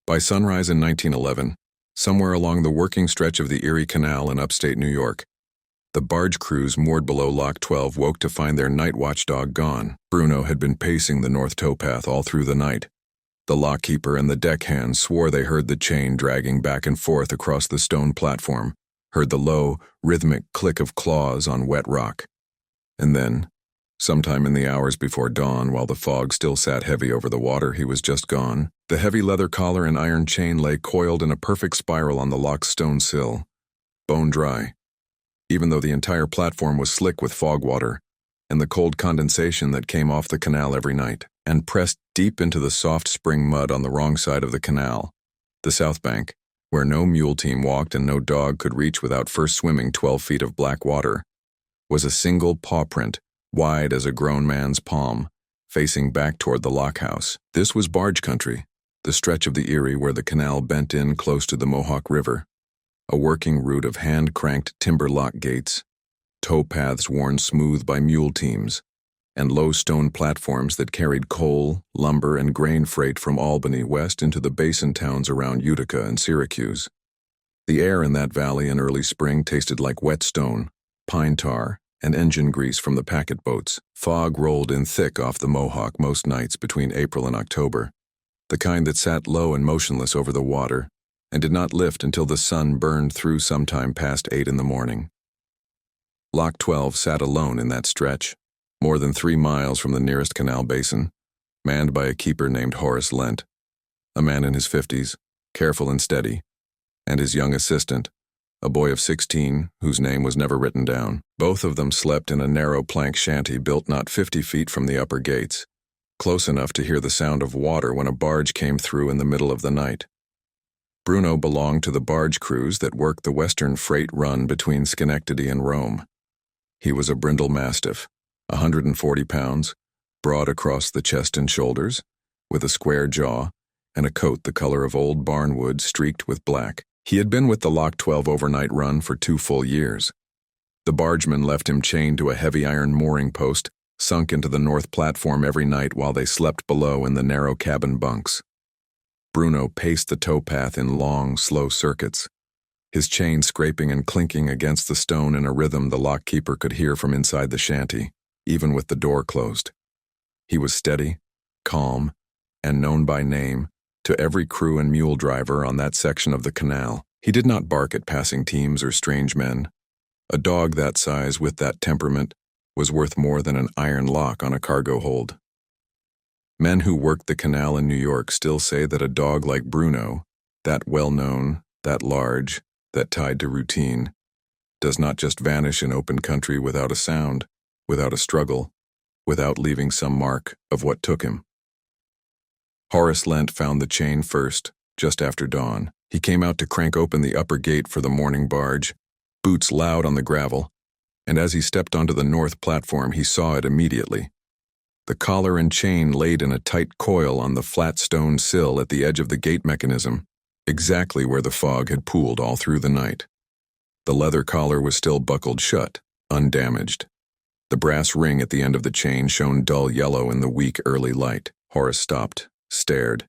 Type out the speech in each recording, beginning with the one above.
By sunrise in 1911, somewhere along the working stretch of the Erie Canal in upstate New York, the barge crews moored below Lock 12 woke to find their night watchdog gone. Bruno had been pacing the north towpath all through the night. The lockkeeper and the deckhands swore they heard the chain dragging back and forth across the stone platform, heard the low, rhythmic click of claws on wet rock. And then, sometime in the hours before dawn, while the fog still sat heavy over the water, he was just gone. The heavy leather collar and iron chain lay coiled in a perfect spiral on the lock's stone sill, bone dry, even though the entire platform was slick with fog water and the cold condensation that came off the canal every night, and pressed deep into the soft spring mud on the wrong side of the canal, the south bank, where no mule team walked and no dog could reach without first swimming 12 feet of black water, was a single paw print, wide as a grown man's palm, facing back toward the lockhouse. This was barge country, the stretch of the Erie where the canal bent in close to the Mohawk River, a working route of hand-cranked timber lock gates, towpaths worn smooth by mule teams, and low stone platforms that carried coal, lumber, and grain freight from Albany west into the basin towns around Utica and Syracuse. The air in that valley in early spring tasted like wet stone, pine tar, and engine grease from the packet boats. Fog rolled in thick off the Mohawk most nights between April and October, the kind that sat low and motionless over the water and did not lift until the sun burned through sometime past 8 in the morning. Lock 12 sat alone in that stretch, more than 3 miles from the nearest canal basin, manned by a keeper named Horace Lent, a man in his 50s, careful and steady, and his young assistant, a boy of 16 whose name was never written down. Both of them slept in a narrow plank shanty built not 50 feet from the upper gates, close enough to hear the sound of water when a barge came through in the middle of the night. Bruno belonged to the barge crews that worked the western freight run between Schenectady and Rome. He was a brindle mastiff, 140 pounds, broad across the chest and shoulders, with a square jaw and a coat the color of old barnwood streaked with black. He had been with the Lock 12 overnight run for 2 full years. The bargemen left him chained to a heavy iron mooring post, sunk into the north platform every night while they slept below in the narrow cabin bunks. Bruno paced the towpath in long, slow circuits, his chain scraping and clinking against the stone in a rhythm the lockkeeper could hear from inside the shanty, even with the door closed. He was steady, calm, and known by name to every crew and mule driver on that section of the canal. He did not bark at passing teams or strange men. A dog that size with that temperament was worth more than an iron lock on a cargo hold. Men who worked the canal in New York still say that a dog like Bruno, that well-known, that large, that tied to routine, does not just vanish in open country without a sound, without a struggle, without leaving some mark of what took him. Horace Lent found the chain first, just after dawn. He came out to crank open the upper gate for the morning barge, boots loud on the gravel, and as he stepped onto the north platform he saw it immediately. The collar and chain laid in a tight coil on the flat stone sill at the edge of the gate mechanism, exactly where the fog had pooled all through the night. The leather collar was still buckled shut, undamaged. The brass ring at the end of the chain shone dull yellow in the weak early light. Horace stopped, stared,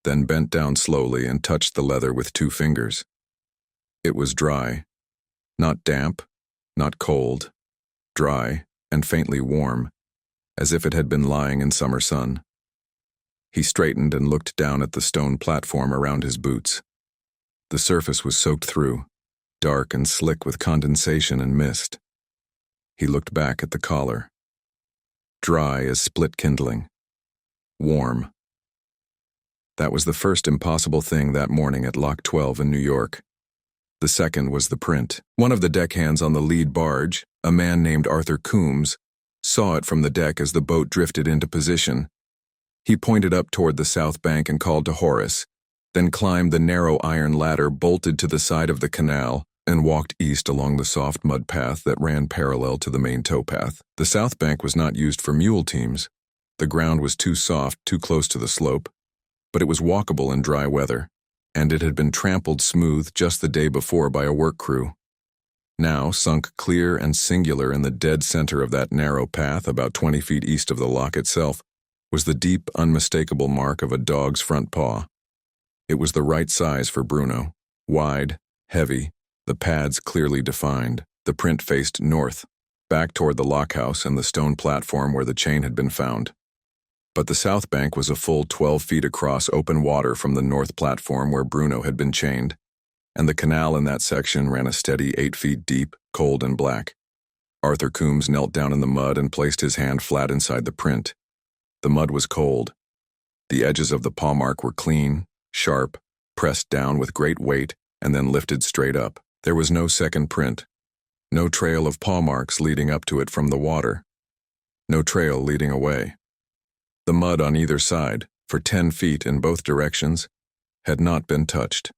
then bent down slowly and touched the leather with 2 fingers. It was dry, not damp, not cold, dry and faintly warm, as if it had been lying in summer sun. He straightened and looked down at the stone platform around his boots. The surface was soaked through, dark and slick with condensation and mist. He looked back at the collar. Dry as split kindling. Warm. That was the first impossible thing that morning at Lock 12 in New York. The second was the print. One of the deckhands on the lead barge, a man named Arthur Coombs, saw it from the deck as the boat drifted into position. He pointed up toward the south bank and called to Horace, then climbed the narrow iron ladder bolted to the side of the canal and walked east along the soft mud path that ran parallel to the main towpath. The south bank was not used for mule teams. The ground was too soft, too close to the slope, but it was walkable in dry weather, and it had been trampled smooth just the day before by a work crew. Now, sunk clear and singular in the dead center of that narrow path about 20 feet east of the lock itself, was the deep, unmistakable mark of a dog's front paw. It was the right size for Bruno. Wide, heavy, the pads clearly defined. The print faced north, back toward the lockhouse and the stone platform where the chain had been found. But the south bank was a full 12 feet across open water from the north platform where Bruno had been chained, and the canal in that section ran a steady 8 feet deep, cold and black. Arthur Coombs knelt down in the mud and placed his hand flat inside the print. The mud was cold. The edges of the paw mark were clean, sharp, pressed down with great weight, and then lifted straight up. There was no second print. No trail of paw marks leading up to it from the water. No trail leading away. The mud on either side, for 10 feet in both directions, had not been touched.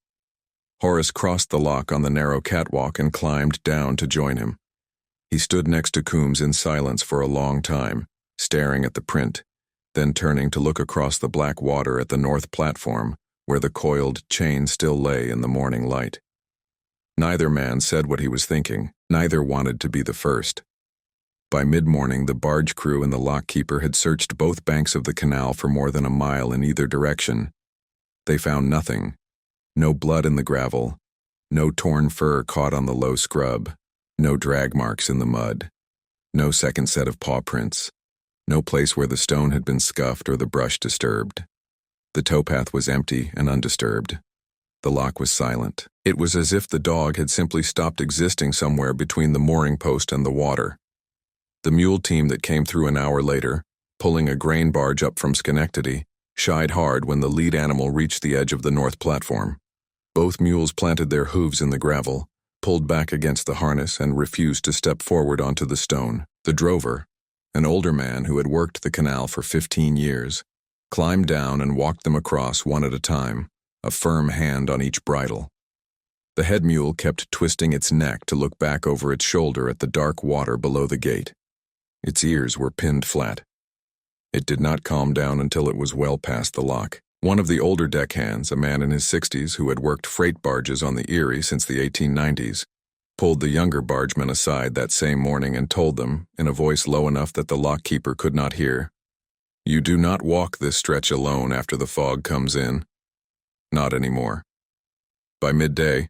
Horace crossed the lock on the narrow catwalk and climbed down to join him. He stood next to Coombs in silence for a long time, staring at the print, then turning to look across the black water at the north platform, where the coiled chain still lay in the morning light. Neither man said what he was thinking. Neither wanted to be the first. By mid-morning, the barge crew and the lockkeeper had searched both banks of the canal for more than a mile in either direction. They found nothing. No blood in the gravel. No torn fur caught on the low scrub. No drag marks in the mud. No second set of paw prints. No place where the stone had been scuffed or the brush disturbed. The towpath was empty and undisturbed. The lock was silent. It was as if the dog had simply stopped existing somewhere between the mooring post and the water. The mule team that came through an hour later, pulling a grain barge up from Schenectady, shied hard when the lead animal reached the edge of the north platform. Both mules planted their hooves in the gravel, pulled back against the harness, and refused to step forward onto the stone. The drover, an older man who had worked the canal for 15 years, climbed down and walked them across one at a time, a firm hand on each bridle. The head mule kept twisting its neck to look back over its shoulder at the dark water below the gate. Its ears were pinned flat. It did not calm down until it was well past the lock. One of the older deckhands, a man in his 60s who had worked freight barges on the Erie since the 1890s, pulled the younger bargemen aside that same morning and told them, in a voice low enough that the lockkeeper could not hear, "You do not walk this stretch alone after the fog comes in. Not anymore." By midday,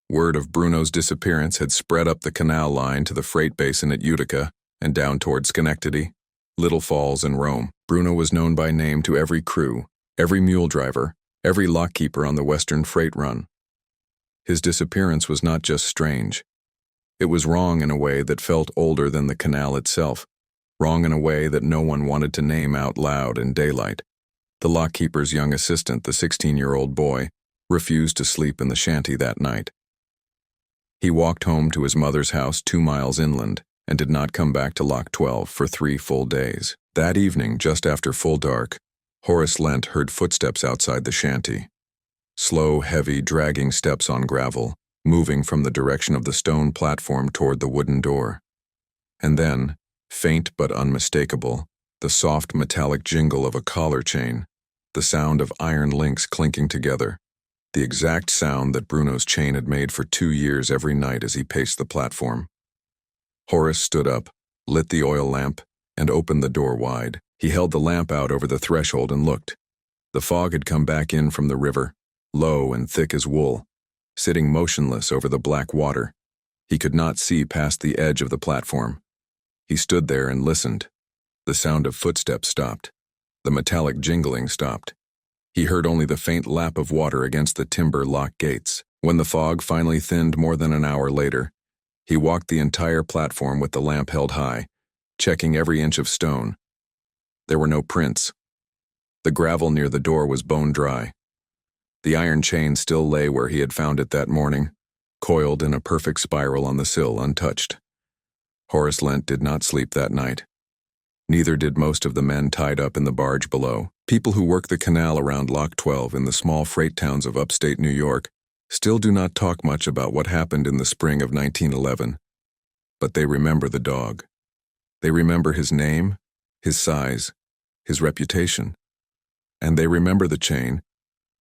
word of Bruno's disappearance had spread up the canal line to the freight basin at Utica and down toward Schenectady, Little Falls, and Rome. Bruno was known by name to every crew, every mule driver, every lockkeeper on the western freight run. His disappearance was not just strange. It was wrong in a way that felt older than the canal itself, wrong in a way that no one wanted to name out loud in daylight. The lockkeeper's young assistant, the 16-year-old boy, refused to sleep in the shanty that night. He walked home to his mother's house 2 miles inland and did not come back to Lock 12 for 3 full days. That evening, just after full dark, Horace Lent heard footsteps outside the shanty. Slow, heavy, dragging steps on gravel, moving from the direction of the stone platform toward the wooden door. And then, faint but unmistakable, the soft metallic jingle of a collar chain, the sound of iron links clinking together, the exact sound that Bruno's chain had made for 2 years every night as he paced the platform. Horace stood up, lit the oil lamp, and opened the door wide. He held the lamp out over the threshold and looked. The fog had come back in from the river, low and thick as wool, sitting motionless over the black water. He could not see past the edge of the platform. He stood there and listened. The sound of footsteps stopped. The metallic jingling stopped. He heard only the faint lap of water against the timber lock gates. When the fog finally thinned more than an hour later, he walked the entire platform with the lamp held high, checking every inch of stone. There were no prints. The gravel near the door was bone dry. The iron chain still lay where he had found it that morning, coiled in a perfect spiral on the sill, untouched. Horace Lent did not sleep that night. Neither did most of the men tied up in the barge below. People who work the canal around Lock 12 in the small freight towns of upstate New York still do not talk much about what happened in the spring of 1911, but they remember the dog. They remember his name, his size, his reputation, and they remember the chain,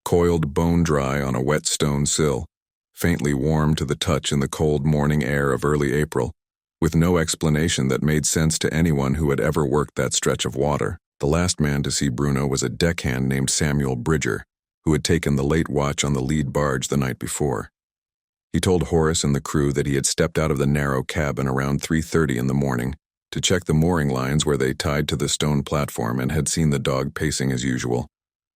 coiled bone dry on a wet stone sill, faintly warm to the touch in the cold morning air of early April, with no explanation that made sense to anyone who had ever worked that stretch of water. The last man to see Bruno was a deckhand named Samuel Bridger, who had taken the late watch on the lead barge the night before. He told Horace and the crew that he had stepped out of the narrow cabin around 3:30 in the morning to check the mooring lines where they tied to the stone platform and had seen the dog pacing as usual,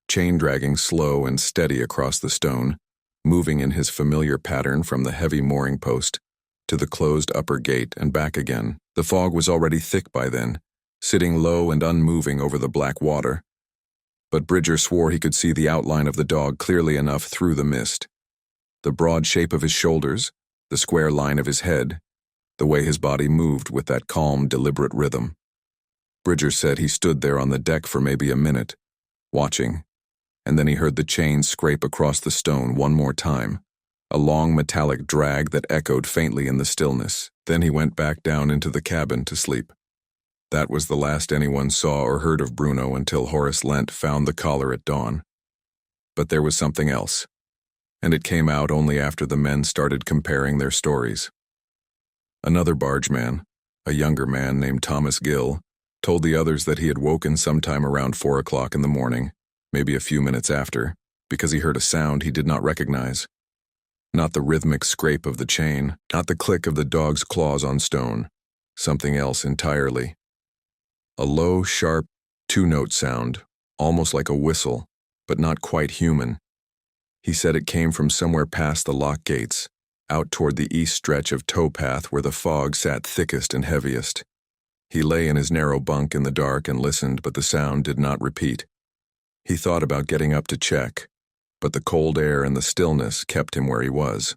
chain dragging slow and steady across the stone, moving in his familiar pattern from the heavy mooring post to the closed upper gate and back again. The fog was already thick by then, sitting low and unmoving over the black water, but Bridger swore he could see the outline of the dog clearly enough through the mist. The broad shape of his shoulders, the square line of his head, the way his body moved with that calm, deliberate rhythm. Bridger said he stood there on the deck for maybe a minute, watching, and then he heard the chain scrape across the stone one more time, a long metallic drag that echoed faintly in the stillness. Then he went back down into the cabin to sleep. That was the last anyone saw or heard of Bruno until Horace Lent found the collar at dawn. But there was something else, and it came out only after the men started comparing their stories. Another bargeman, a younger man named Thomas Gill, told the others that he had woken sometime around 4 o'clock in the morning, maybe a few minutes after, because he heard a sound he did not recognize. Not the rhythmic scrape of the chain, not the click of the dog's claws on stone, something else entirely. A low, sharp, two-note sound, almost like a whistle, but not quite human. He said it came from somewhere past the lock gates, out toward the east stretch of towpath where the fog sat thickest and heaviest. He lay in his narrow bunk in the dark and listened, but the sound did not repeat. He thought about getting up to check, but the cold air and the stillness kept him where he was.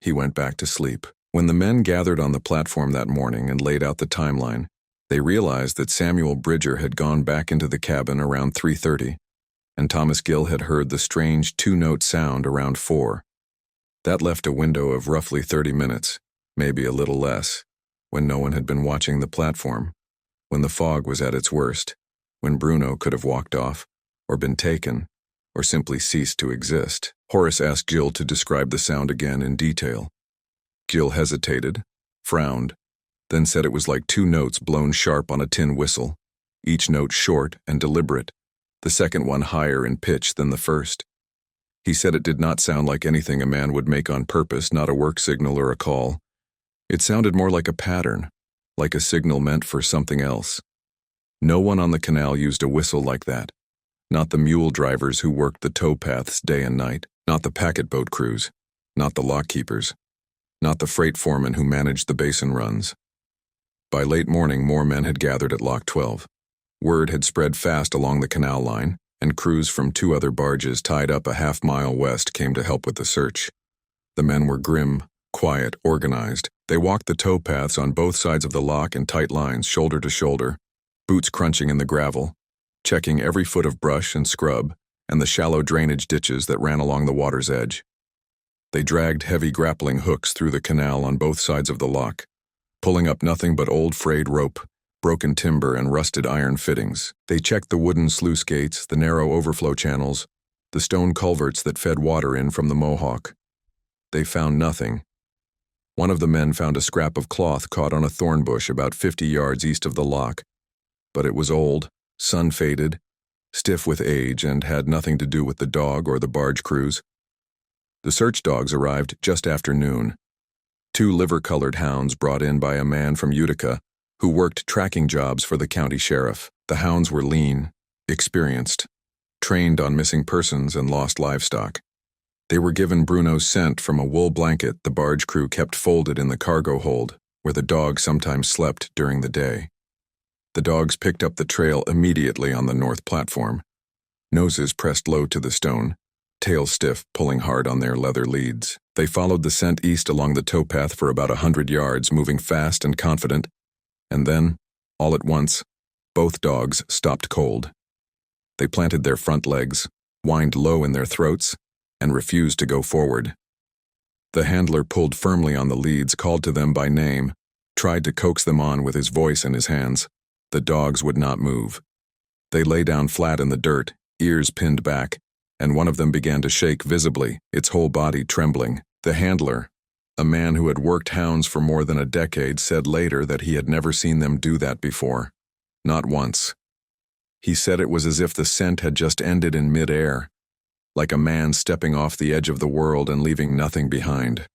He went back to sleep. When the men gathered on the platform that morning and laid out the timeline, they realized that Samuel Bridger had gone back into the cabin around 3:30, and Thomas Gill had heard the strange two-note sound around 4. That left a window of roughly 30 minutes, maybe a little less, when no one had been watching the platform, when the fog was at its worst, when Bruno could have walked off, or been taken, or simply ceased to exist. Horace asked Gill to describe the sound again in detail. Gill hesitated, frowned, then said it was like two notes blown sharp on a tin whistle, each note short and deliberate, the second one higher in pitch than the first. He said it did not sound like anything a man would make on purpose, not a work signal or a call. It sounded more like a pattern, like a signal meant for something else. No one on the canal used a whistle like that. Not the mule drivers who worked the towpaths day and night, not the packet boat crews, not the lock keepers, not the freight foremen who managed the basin runs. By late morning, more men had gathered at Lock 12. Word had spread fast along the canal line, and crews from 2 other barges tied up a half-mile west came to help with the search. The men were grim, quiet, organized. They walked the towpaths on both sides of the lock in tight lines, shoulder to shoulder, boots crunching in the gravel, checking every foot of brush and scrub and the shallow drainage ditches that ran along the water's edge. They dragged heavy grappling hooks through the canal on both sides of the lock, pulling up nothing but old frayed rope, broken timber, and rusted iron fittings. They checked the wooden sluice gates, the narrow overflow channels, the stone culverts that fed water in from the Mohawk. They found nothing. One of the men found a scrap of cloth caught on a thorn bush about 50 yards east of the lock, but it was old, sun-faded, stiff with age, and had nothing to do with the dog or the barge crews. The search dogs arrived just after noon. 2 liver-colored hounds brought in by a man from Utica who worked tracking jobs for the county sheriff. The hounds were lean, experienced, trained on missing persons and lost livestock. They were given Bruno's scent from a wool blanket the barge crew kept folded in the cargo hold, where the dog sometimes slept during the day. The dogs picked up the trail immediately on the north platform, noses pressed low to the stone, tails stiff, pulling hard on their leather leads. They followed the scent east along the towpath for about 100 yards, moving fast and confident, and then, all at once, both dogs stopped cold. They planted their front legs, whined low in their throats, and refused to go forward. The handler pulled firmly on the leads, called to them by name, tried to coax them on with his voice and his hands. The dogs would not move. They lay down flat in the dirt, ears pinned back, and one of them began to shake visibly, its whole body trembling. The handler, a man who had worked hounds for more than a decade, said later that he had never seen them do that before. Not once. He said it was as if the scent had just ended in mid-air, like a man stepping off the edge of the world and leaving nothing behind.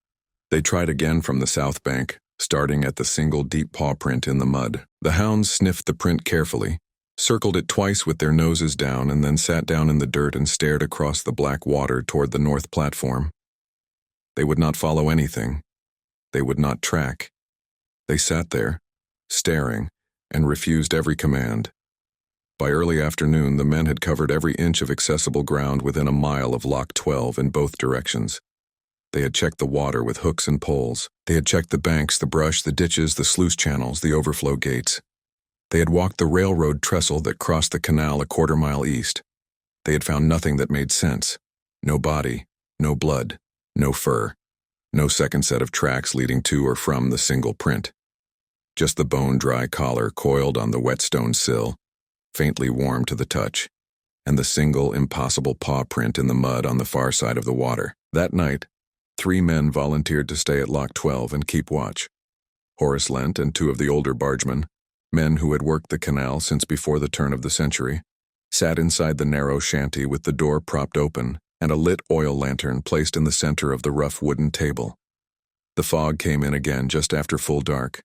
They tried again from the south bank, starting at the single deep paw print in the mud. The hounds sniffed the print carefully, circled it twice with their noses down, and then sat down in the dirt and stared across the black water toward the north platform. They would not follow anything. They would not track. They sat there, staring, and refused every command. By early afternoon, the men had covered every inch of accessible ground within a mile of Lock 12 in both directions. They had checked the water with hooks and poles. They had checked the banks, the brush, the ditches, the sluice channels, the overflow gates. They had walked the railroad trestle that crossed the canal a quarter-mile east. They had found nothing that made sense. No body, no blood, no fur, no second set of tracks leading to or from the single print. Just the bone-dry collar coiled on the wet stone sill, faintly warm to the touch, and the single, impossible paw print in the mud on the far side of the water. That night, 3 men volunteered to stay at Lock 12 and keep watch. Horace Lent and 2 of the older bargemen, men who had worked the canal since before the turn of the century, sat inside the narrow shanty with the door propped open and a lit oil lantern placed in the center of the rough wooden table. The fog came in again just after full dark,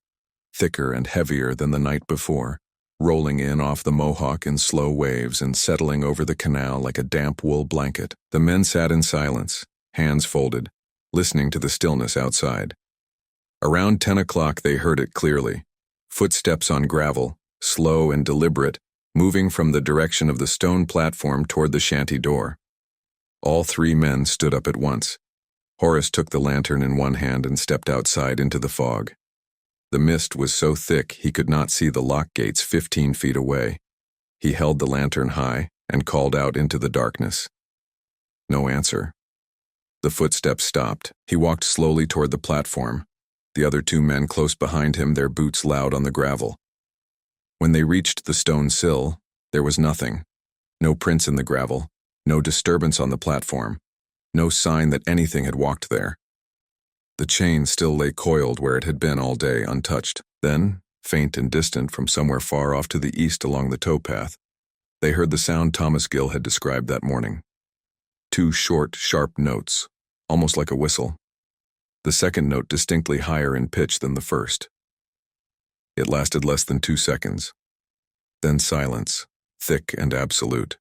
thicker and heavier than the night before, rolling in off the Mohawk in slow waves and settling over the canal like a damp wool blanket. The men sat in silence, hands folded, listening to the stillness outside. Around 10 o'clock they heard it clearly. Footsteps on gravel, slow and deliberate, moving from the direction of the stone platform toward the shanty door. All 3 men stood up at once. Horace took the lantern in one hand and stepped outside into the fog. The mist was so thick he could not see the lock gates 15 feet away. He held the lantern high and called out into the darkness. No answer. The footsteps stopped. He walked slowly toward the platform, the other 2 men close behind him, their boots loud on the gravel. When they reached the stone sill, there was nothing. No prints in the gravel, no disturbance on the platform, no sign that anything had walked there. The chain still lay coiled where it had been all day, untouched. Then, faint and distant from somewhere far off to the east along the towpath, they heard the sound Thomas Gill had described that morning. 2 short, sharp notes, almost like a whistle. The second note distinctly higher in pitch than the first. It lasted less than 2 seconds. Then silence, thick and absolute.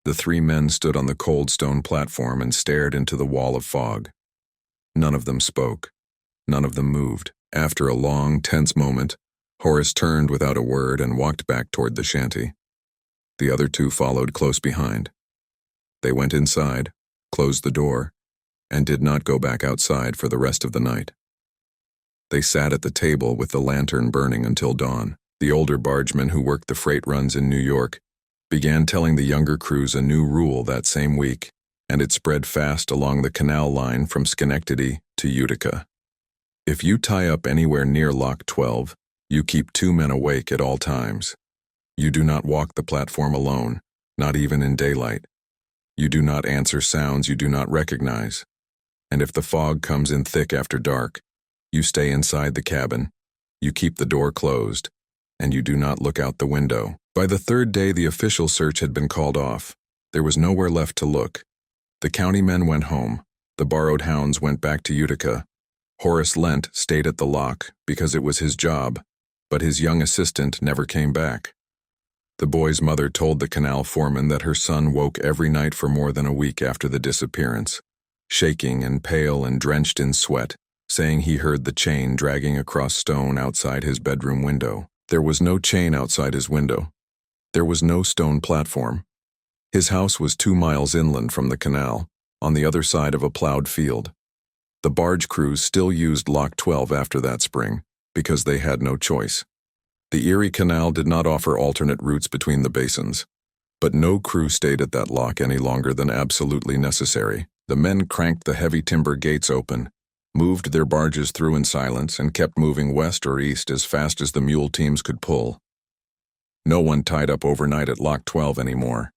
The 3 men stood on the cold stone platform and stared into the wall of fog. None of them spoke. None of them moved. After a long, tense moment, Horace turned without a word and walked back toward the shanty. The other 2 followed close behind. They went inside, closed the door, and did not go back outside for the rest of the night. They sat at the table with the lantern burning until dawn. The older bargemen who worked the freight runs in New York began telling the younger crews a new rule that same week, and it spread fast along the canal line from Schenectady to Utica. If you tie up anywhere near Lock 12, you keep 2 men awake at all times. You do not walk the platform alone, not even in daylight. You do not answer sounds you do not recognize. And if the fog comes in thick after dark, you stay inside the cabin, you keep the door closed, and you do not look out the window. By the 3rd day the official search had been called off. There was nowhere left to look. The county men went home. The borrowed hounds went back to Utica. Horace Lent stayed at the lock because it was his job, but his young assistant never came back. The boy's mother told the canal foreman that her son woke every night for more than a week after the disappearance, shaking and pale and drenched in sweat, saying he heard the chain dragging across stone outside his bedroom window. There was no chain outside his window. There was no stone platform. His house was 2 miles inland from the canal, on the other side of a plowed field. The barge crews still used Lock 12 after that spring, because they had no choice. The Erie Canal did not offer alternate routes between the basins, but no crew stayed at that lock any longer than absolutely necessary. The men cranked the heavy timber gates open, moved their barges through in silence, and kept moving west or east as fast as the mule teams could pull. No one tied up overnight at Lock 12 anymore.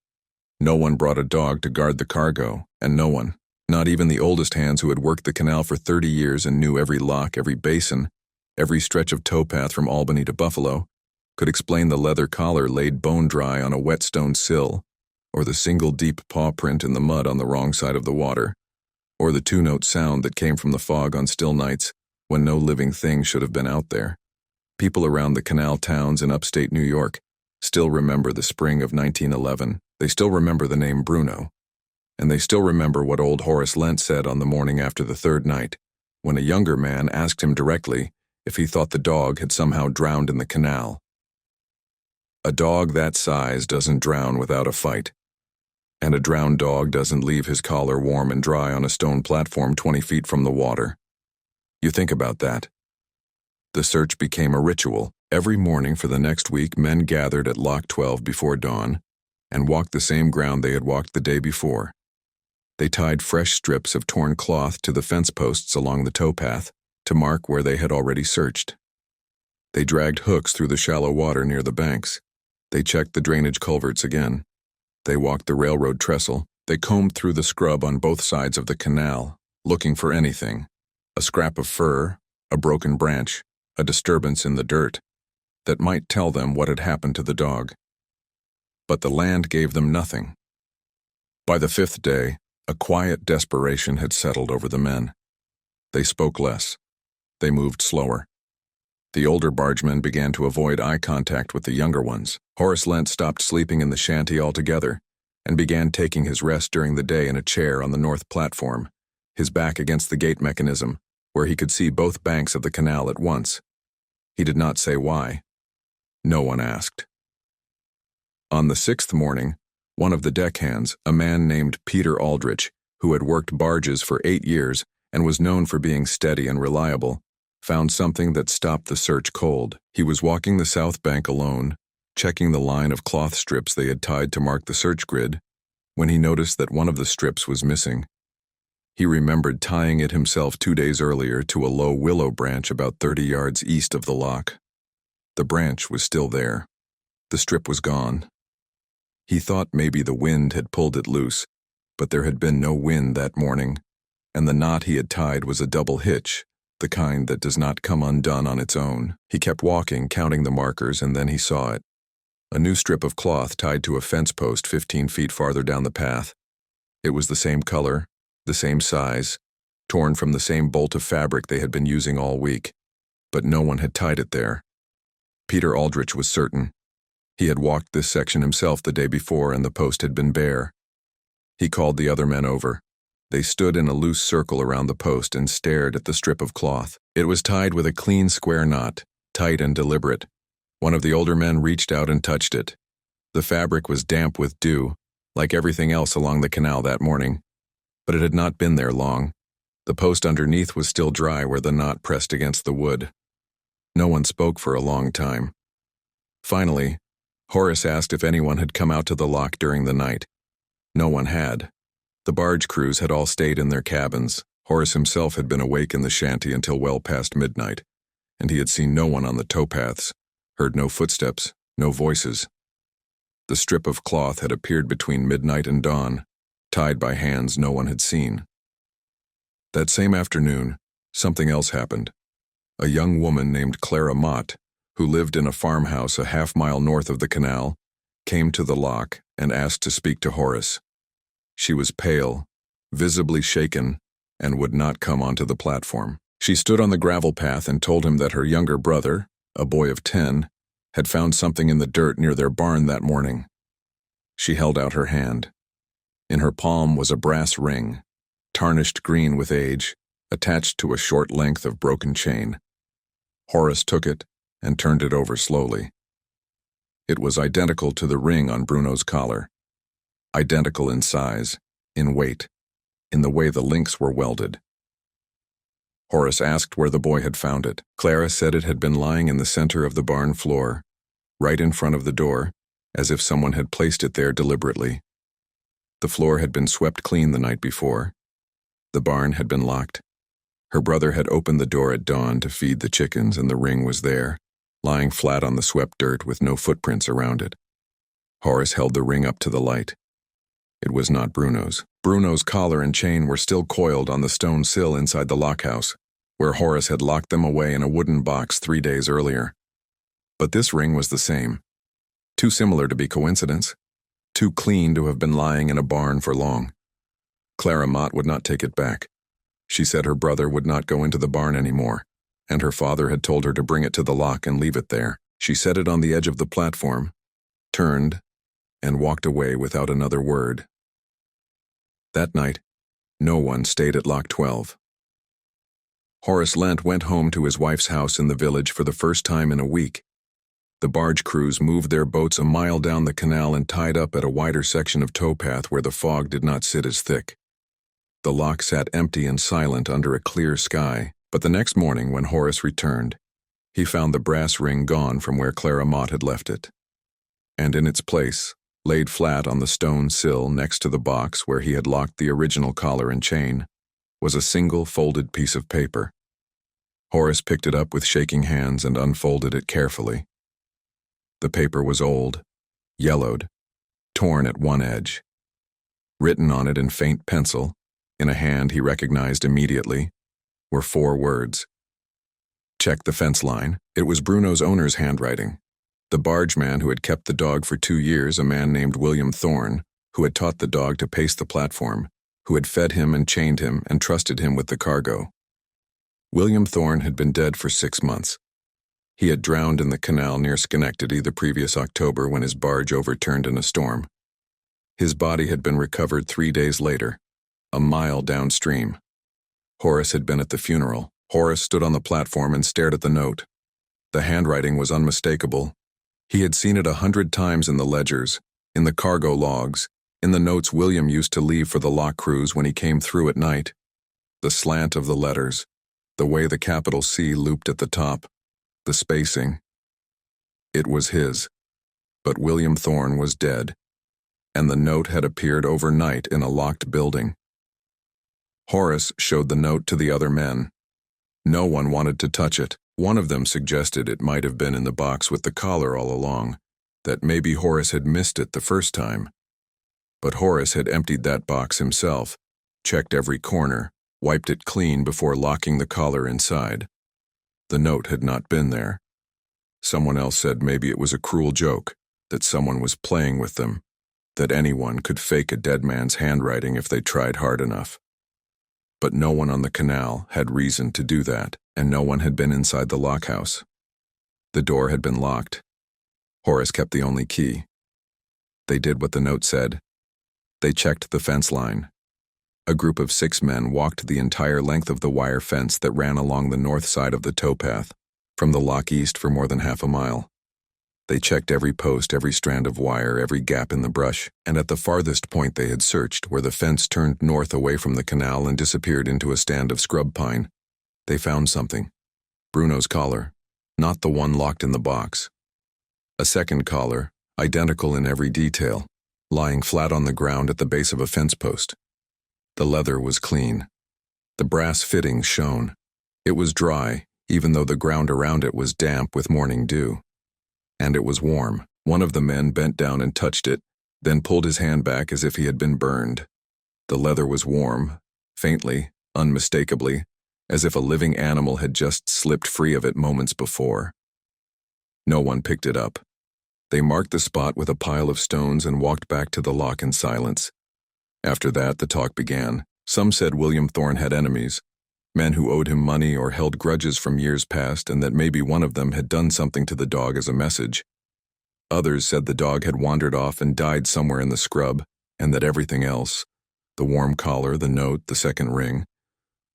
No one brought a dog to guard the cargo, and no one, not even the oldest hands who had worked the canal for 30 years and knew every lock, every basin, every stretch of towpath from Albany to Buffalo, could explain the leather collar laid bone dry on a wet stone sill, or the single deep paw print in the mud on the wrong side of the water, or the two-note sound that came from the fog on still nights when no living thing should have been out there. People around the canal towns in upstate New York still remember the spring of 1911. They still remember the name Bruno. And they still remember what old Horace Lent said on the morning after the third night, when a younger man asked him directly if he thought the dog had somehow drowned in the canal. A dog that size doesn't drown without a fight. And a drowned dog doesn't leave his collar warm and dry on a stone platform 20 feet from the water. You think about that. The search became a ritual. Every morning for the next week, men gathered at Lock 12 before dawn and walked the same ground they had walked the day before. They tied fresh strips of torn cloth to the fence posts along the towpath to mark where they had already searched. They dragged hooks through the shallow water near the banks. They checked the drainage culverts again. They walked the railroad trestle. They combed through the scrub on both sides of the canal, looking for anything. A scrap of fur, a broken branch, a disturbance in the dirt that might tell them what had happened to the dog. But the land gave them nothing. By the fifth day, a quiet desperation had settled over the men. They spoke less. They moved slower. The older bargemen began to avoid eye contact with the younger ones. Horace Lent stopped sleeping in the shanty altogether and began taking his rest during the day in a chair on the north platform, his back against the gate mechanism, where he could see both banks of the canal at once. He did not say why. No one asked. On the sixth morning, one of the deckhands, a man named Peter Aldrich, who had worked barges for 8 years and was known for being steady and reliable, found something that stopped the search cold. He was walking the south bank alone, checking the line of cloth strips they had tied to mark the search grid, when he noticed that one of the strips was missing. He remembered tying it himself 2 days earlier to a low willow branch about 30 yards east of the lock. The branch was still there. The strip was gone. He thought maybe the wind had pulled it loose, but there had been no wind that morning, and the knot he had tied was a double hitch, the kind that does not come undone on its own. He kept walking, counting the markers, and then he saw it. A new strip of cloth tied to a fence post 15 feet farther down the path. It was the same color, the same size, torn from the same bolt of fabric they had been using all week, but no one had tied it there. Peter Aldrich was certain. He had walked this section himself the day before, and the post had been bare. He called the other men over. They stood in a loose circle around the post and stared at the strip of cloth. It was tied with a clean square knot, tight and deliberate. One of the older men reached out and touched it. The fabric was damp with dew, like everything else along the canal that morning, but it had not been there long. The post underneath was still dry where the knot pressed against the wood. No one spoke for a long time. Finally, Horace asked if anyone had come out to the lock during the night. No one had. The barge crews had all stayed in their cabins. Horace himself had been awake in the shanty until well past midnight, and he had seen no one on the towpaths, heard no footsteps, no voices. The strip of cloth had appeared between midnight and dawn, tied by hands no one had seen. That same afternoon, something else happened. A young woman named Clara Mott, who lived in a farmhouse a half-mile north of the canal, came to the lock and asked to speak to Horace. She was pale, visibly shaken, and would not come onto the platform. She stood on the gravel path and told him that her younger brother, a boy of 10, had found something in the dirt near their barn that morning. She held out her hand. In her palm was a brass ring, tarnished green with age, attached to a short length of broken chain. Horace took it and turned it over slowly. It was identical to the ring on Bruno's collar. Identical in size, in weight, in the way the links were welded. Horace asked where the boy had found it. Clara said it had been lying in the center of the barn floor, right in front of the door, as if someone had placed it there deliberately. The floor had been swept clean the night before. The barn had been locked. Her brother had opened the door at dawn to feed the chickens, and the ring was there, lying flat on the swept dirt with no footprints around it. Horace held the ring up to the light. It was not Bruno's. Bruno's collar and chain were still coiled on the stone sill inside the lockhouse, where Horace had locked them away in a wooden box 3 days earlier. But this ring was the same. Too similar to be coincidence. too clean to have been lying in a barn for long. Clara Mott would not take it back. She said her brother would not go into the barn anymore, and her father had told her to bring it to the lock and leave it there. She set it on the edge of the platform, turned, and walked away without another word. That night, no one stayed at Lock 12. Horace Lent went home to his wife's house in the village for the first time in a week. The barge crews moved their boats a mile down the canal and tied up at a wider section of towpath where the fog did not sit as thick. The lock sat empty and silent under a clear sky, but the next morning when Horace returned, he found the brass ring gone from where Clara Mott had left it. And in its place, laid flat on the stone sill next to the box where he had locked the original collar and chain, was a single folded piece of paper. Horace picked it up with shaking hands and unfolded it carefully. The paper was old, yellowed, torn at one edge. Written on it in faint pencil, in a hand he recognized immediately, were 4 words. Check the fence line. It was Bruno's owner's handwriting. The bargeman who had kept the dog for 2 years, a man named William Thorne, who had taught the dog to pace the platform, who had fed him and chained him and trusted him with the cargo. William Thorne had been dead for 6 months. He had drowned in the canal near Schenectady the previous October when his barge overturned in a storm. His body had been recovered 3 days later, a mile downstream. Horace had been at the funeral. Horace stood on the platform and stared at the note. The handwriting was unmistakable. He had seen it 100 times in the ledgers, in the cargo logs, in the notes William used to leave for the lock crews when he came through at night. The slant of the letters, the way the capital C looped at the top, the spacing. It was his. But William Thorne was dead, and the note had appeared overnight in a locked building. Horace showed the note to the other men. No one wanted to touch it. One of them suggested it might have been in the box with the collar all along, that maybe Horace had missed it the first time. But Horace had emptied that box himself, checked every corner, wiped it clean before locking the collar inside. The note had not been there. Someone else said maybe it was a cruel joke, that someone was playing with them, that anyone could fake a dead man's handwriting if they tried hard enough. But no one on the canal had reason to do that, and no one had been inside the lockhouse. The door had been locked. Horace kept the only key. They did what the note said. They checked the fence line. A group of 6 men walked the entire length of the wire fence that ran along the north side of the towpath, from the lock east for more than half a mile. They checked every post, every strand of wire, every gap in the brush, and at the farthest point they had searched, where the fence turned north away from the canal and disappeared into a stand of scrub pine, they found something. Bruno's collar, not the one locked in the box. A second collar, identical in every detail, lying flat on the ground at the base of a fence post. The leather was clean. The brass fittings shone. It was dry, even though the ground around it was damp with morning dew. And it was warm. One of the men bent down and touched it, then pulled his hand back as if he had been burned. The leather was warm, faintly, unmistakably, as if a living animal had just slipped free of it moments before. No one picked it up. They marked the spot with a pile of stones and walked back to the lock in silence. After that, the talk began. Some said William Thorne had enemies, men who owed him money or held grudges from years past, and that maybe one of them had done something to the dog as a message. Others said the dog had wandered off and died somewhere in the scrub, and that everything else, the warm collar, the note, the second ring,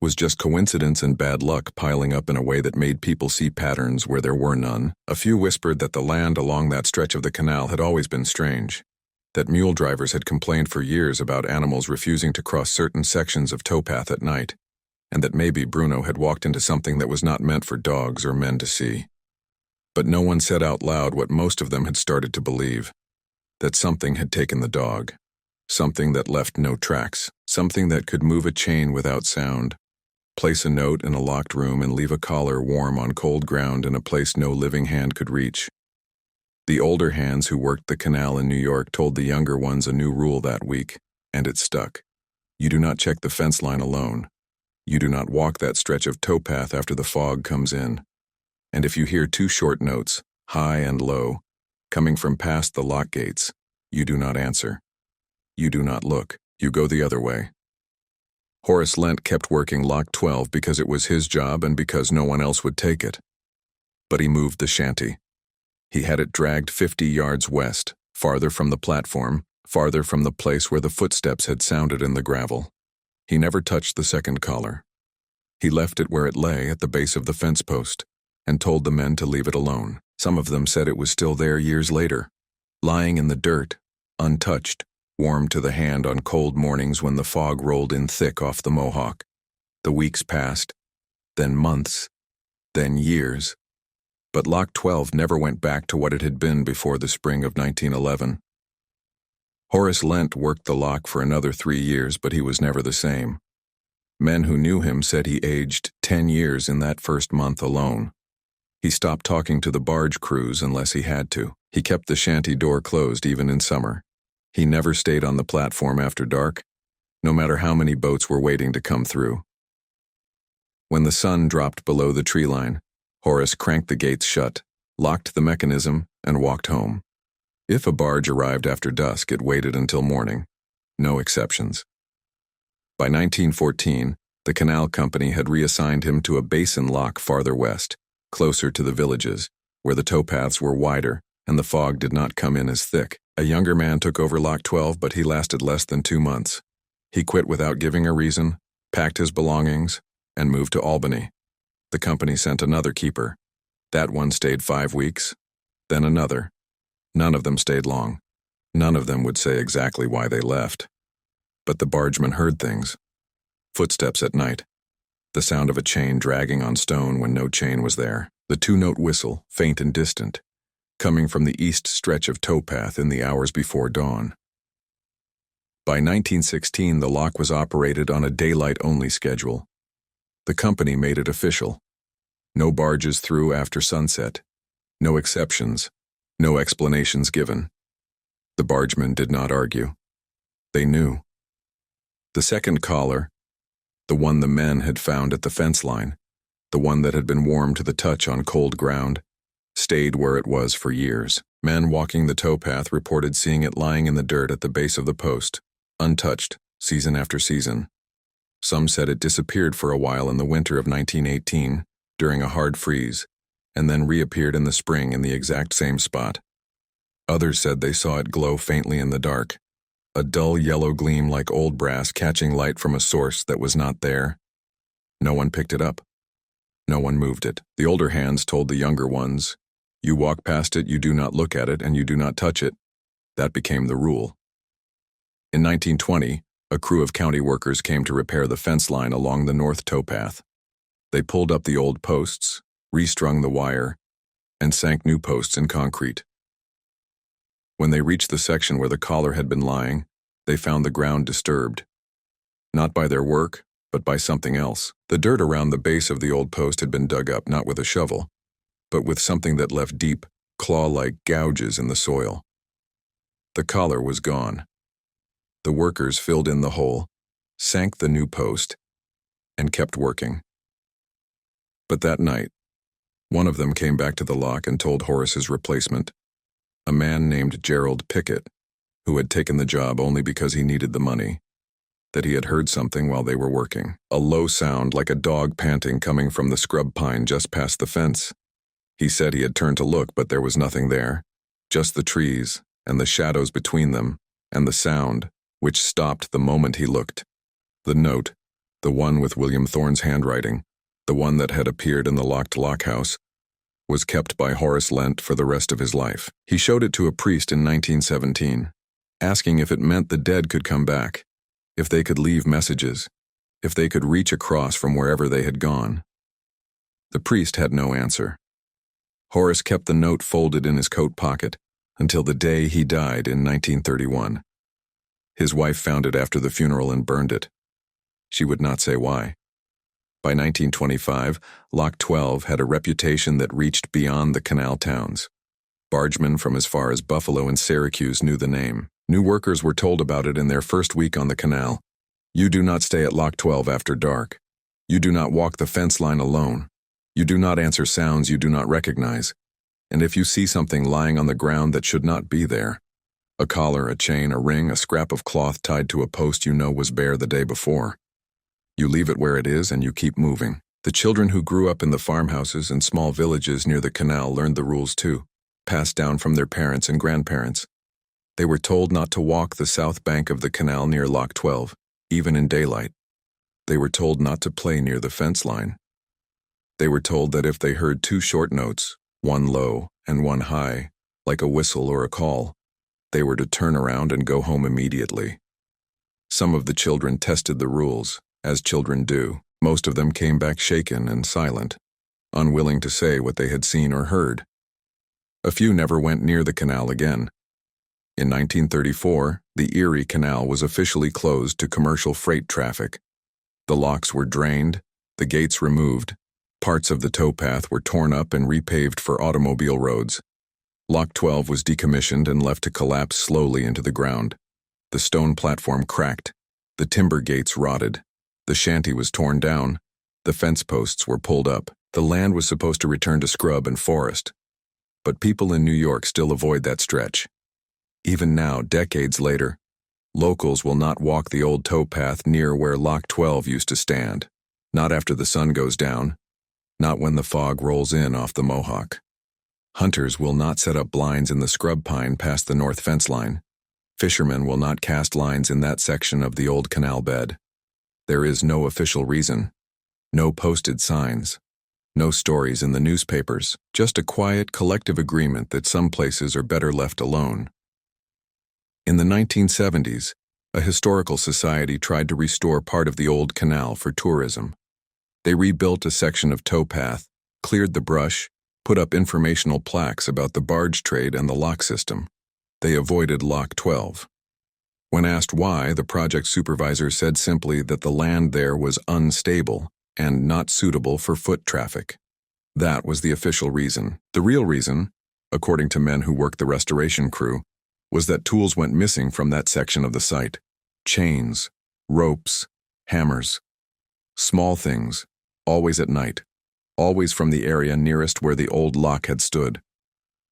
was just coincidence and bad luck piling up in a way that made people see patterns where there were none. A few whispered that the land along that stretch of the canal had always been strange, that mule drivers had complained for years about animals refusing to cross certain sections of towpath at night, and that maybe Bruno had walked into something that was not meant for dogs or men to see. But no one said out loud what most of them had started to believe, that something had taken the dog, something that left no tracks, something that could move a chain without sound, place a note in a locked room and leave a collar warm on cold ground in a place no living hand could reach. The older hands who worked the canal in New York told the younger ones a new rule that week, and it stuck. You do not check the fence line alone. You do not walk that stretch of towpath after the fog comes in. And if you hear 2 short notes, high and low, coming from past the lock gates, You do not answer. You do not look. You go the other way. Horace Lent kept working lock 12 because it was his job and because no one else would take it. But he moved the shanty. He had it dragged 50 yards west, farther from the platform, farther from the place where the footsteps had sounded in the gravel. He never touched the second collar. He left it where it lay at the base of the fence post and told the men to leave it alone. Some of them said it was still there years later, lying in the dirt, untouched, warm to the hand on cold mornings when the fog rolled in thick off the Mohawk. The weeks passed, then months, then years. But Lock 12 never went back to what it had been before the spring of 1911. Horace Lent worked the lock for another 3 years, but he was never the same. Men who knew him said he aged 10 years in that first month alone. He stopped talking to the barge crews unless he had to. He kept the shanty door closed even in summer. He never stayed on the platform after dark, no matter how many boats were waiting to come through. When the sun dropped below the tree line, Horace cranked the gates shut, locked the mechanism, and walked home. If a barge arrived after dusk, it waited until morning. No exceptions. By 1914, the canal company had reassigned him to a basin lock farther west, closer to the villages, where the towpaths were wider and the fog did not come in as thick. A younger man took over Lock 12, but he lasted less than 2 months. He quit without giving a reason, packed his belongings, and moved to Albany. The company sent another keeper. That one stayed 5 weeks, then another. None of them stayed long. None of them would say exactly why they left. But the bargemen heard things. Footsteps at night. The sound of a chain dragging on stone when no chain was there. The 2-note whistle, faint and distant, coming from the east stretch of towpath in the hours before dawn. By 1916, the lock was operated on a daylight-only schedule. The company made it official. No barges through after sunset. No exceptions. No explanations given. The bargemen did not argue. They knew. The second collar, the one the men had found at the fence line, the one that had been warm to the touch on cold ground, stayed where it was for years. Men walking the towpath reported seeing it lying in the dirt at the base of the post, untouched, season after season. Some said it disappeared for a while in the winter of 1918, during a hard freeze, and then reappeared in the spring in the exact same spot. Others said they saw it glow faintly in the dark, a dull yellow gleam like old brass catching light from a source that was not there. No one picked it up. No one moved it. The older hands told the younger ones, "You walk past it, you do not look at it, and you do not touch it." That became the rule. In 1920, a crew of county workers came to repair the fence line along the north towpath. They pulled up the old posts, restrung the wire, and sank new posts in concrete. When they reached the section where the collar had been lying, they found the ground disturbed. Not by their work, but by something else. The dirt around the base of the old post had been dug up not with a shovel, but with something that left deep, claw-like gouges in the soil. The collar was gone. The workers filled in the hole, sank the new post, and kept working. But that night, one of them came back to the lock and told Horace's replacement, a man named Gerald Pickett, who had taken the job only because he needed the money, that he had heard something while they were working. A low sound like a dog panting coming from the scrub pine just past the fence. He said he had turned to look, but there was nothing there, just the trees and the shadows between them, and the sound, which stopped the moment he looked. The note, the one with William Thorne's handwriting, the one that had appeared in the locked lockhouse, was kept by Horace Lent for the rest of his life. He showed it to a priest in 1917, asking if it meant the dead could come back, if they could leave messages, if they could reach across from wherever they had gone. The priest had no answer. Horace kept the note folded in his coat pocket until the day he died in 1931. His wife found it after the funeral and burned it. She would not say why. By 1925, Lock 12 had a reputation that reached beyond the canal towns. Bargemen from as far as Buffalo and Syracuse knew the name. New workers were told about it in their first week on the canal. You do not stay at Lock 12 after dark. You do not walk the fence line alone. You do not answer sounds you do not recognize. And if you see something lying on the ground that should not be there, A collar, a chain, a ring, a scrap of cloth tied to a post you know was bare the day before. You leave it where it is and you keep moving. The children who grew up in the farmhouses and small villages near the canal learned the rules too, passed down from their parents and grandparents. They were told not to walk the south bank of the canal near Lock 12, even in daylight. They were told not to play near the fence line. They were told that if they heard two short notes, one low and one high, like a whistle or a call, they were to turn around and go home immediately. Some of the children tested the rules, as children do. Most of them came back shaken and silent, unwilling to say what they had seen or heard. A few never went near the canal again. In 1934, the Erie Canal was officially closed to commercial freight traffic. The locks were drained, the gates removed, parts of the towpath were torn up and repaved for automobile roads. Lock 12 was decommissioned and left to collapse slowly into the ground. The stone platform cracked, the timber gates rotted, the shanty was torn down, the fence posts were pulled up. The land was supposed to return to scrub and forest. But people in New York still avoid that stretch. Even now, decades later, locals will not walk the old towpath near where Lock 12 used to stand. Not after the sun goes down, not when the fog rolls in off the Mohawk. Hunters will not set up blinds in the scrub pine past the north fence line. Fishermen will not cast lines in that section of the old canal bed. There is no official reason, no posted signs, no stories in the newspapers, just a quiet collective agreement that some places are better left alone. In the 1970s, a historical society tried to restore part of the old canal for tourism. They rebuilt a section of towpath, cleared the brush, put up informational plaques about the barge trade and the lock system. They avoided Lock 12. When asked why, the project supervisor said simply that the land there was unstable and not suitable for foot traffic. That was the official reason. The real reason, according to men who worked the restoration crew, was that tools went missing from that section of the site. Chains, ropes, hammers. Small things, always at night. Always from the area nearest where the old lock had stood.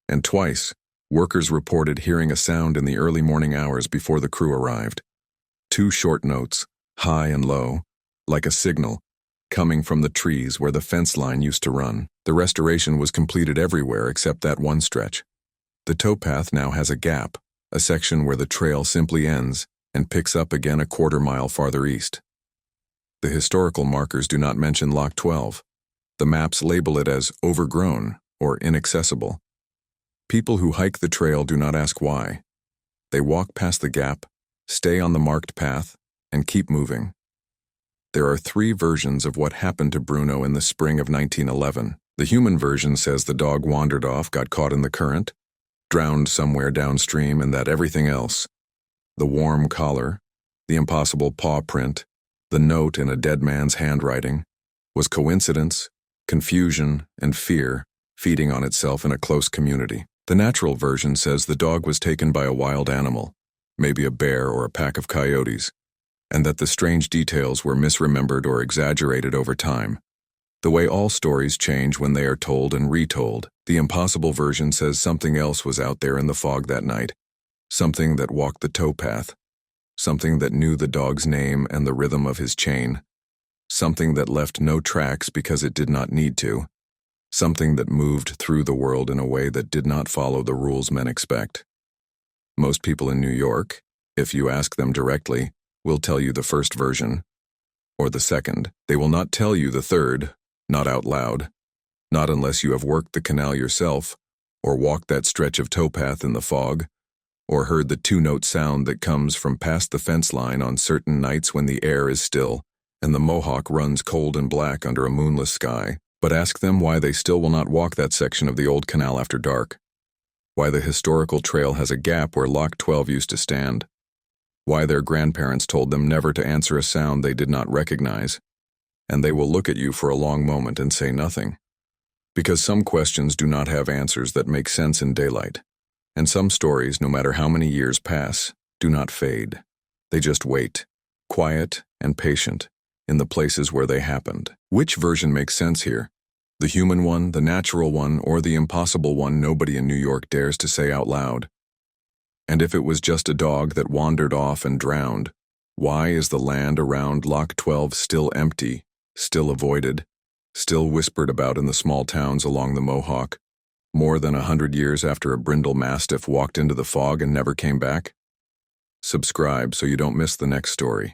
And twice, workers reported hearing a sound in the early morning hours before the crew arrived. Two short notes, high and low, like a signal, coming from the trees where the fence line used to run. The restoration was completed everywhere except that one stretch. The towpath now has a gap, a section where the trail simply ends and picks up again a quarter-mile farther east. The historical markers do not mention Lock 12. The maps label it as overgrown or inaccessible. People who hike the trail do not ask why. They walk past the gap, stay on the marked path, and keep moving. There are three versions of what happened to Bruno in the spring of 1911. The human version says the dog wandered off, got caught in the current, drowned somewhere downstream, and that everything else, the warm collar, the impossible paw print, the note in a dead man's handwriting, was coincidence, confusion, and fear feeding on itself in a close community. The natural version says the dog was taken by a wild animal, maybe a bear or a pack of coyotes, and that the strange details were misremembered or exaggerated over time. The way all stories change when they are told and retold. The impossible version says something else was out there in the fog that night, something that walked the towpath, something that knew the dog's name and the rhythm of his chain, something that left no tracks because it did not need to, something that moved through the world in a way that did not follow the rules men expect. Most people in New York, if you ask them directly, will tell you the first version, or the second. They will not tell you the third, not out loud, not unless you have worked the canal yourself, or walked that stretch of towpath in the fog, or heard the two-note sound that comes from past the fence line on certain nights when the air is still and the Mohawk runs cold and black under a moonless sky. But ask them why they still will not walk that section of the old canal after dark, why the historical trail has a gap where Lock 12 used to stand, why their grandparents told them never to answer a sound they did not recognize, and they will look at you for a long moment and say nothing. Because some questions do not have answers that make sense in daylight, and some stories, no matter how many years pass, do not fade. They just wait, quiet and patient, in the places where they happened. Which version makes sense here? The human one, the natural one, or the impossible one nobody in New York dares to say out loud? And if it was just a dog that wandered off and drowned, why is the land around Loch 12 still empty, still avoided, still whispered about in the small towns along the Mohawk, more than 100 years after a brindle mastiff walked into the fog and never came back? Subscribe so you don't miss the next story.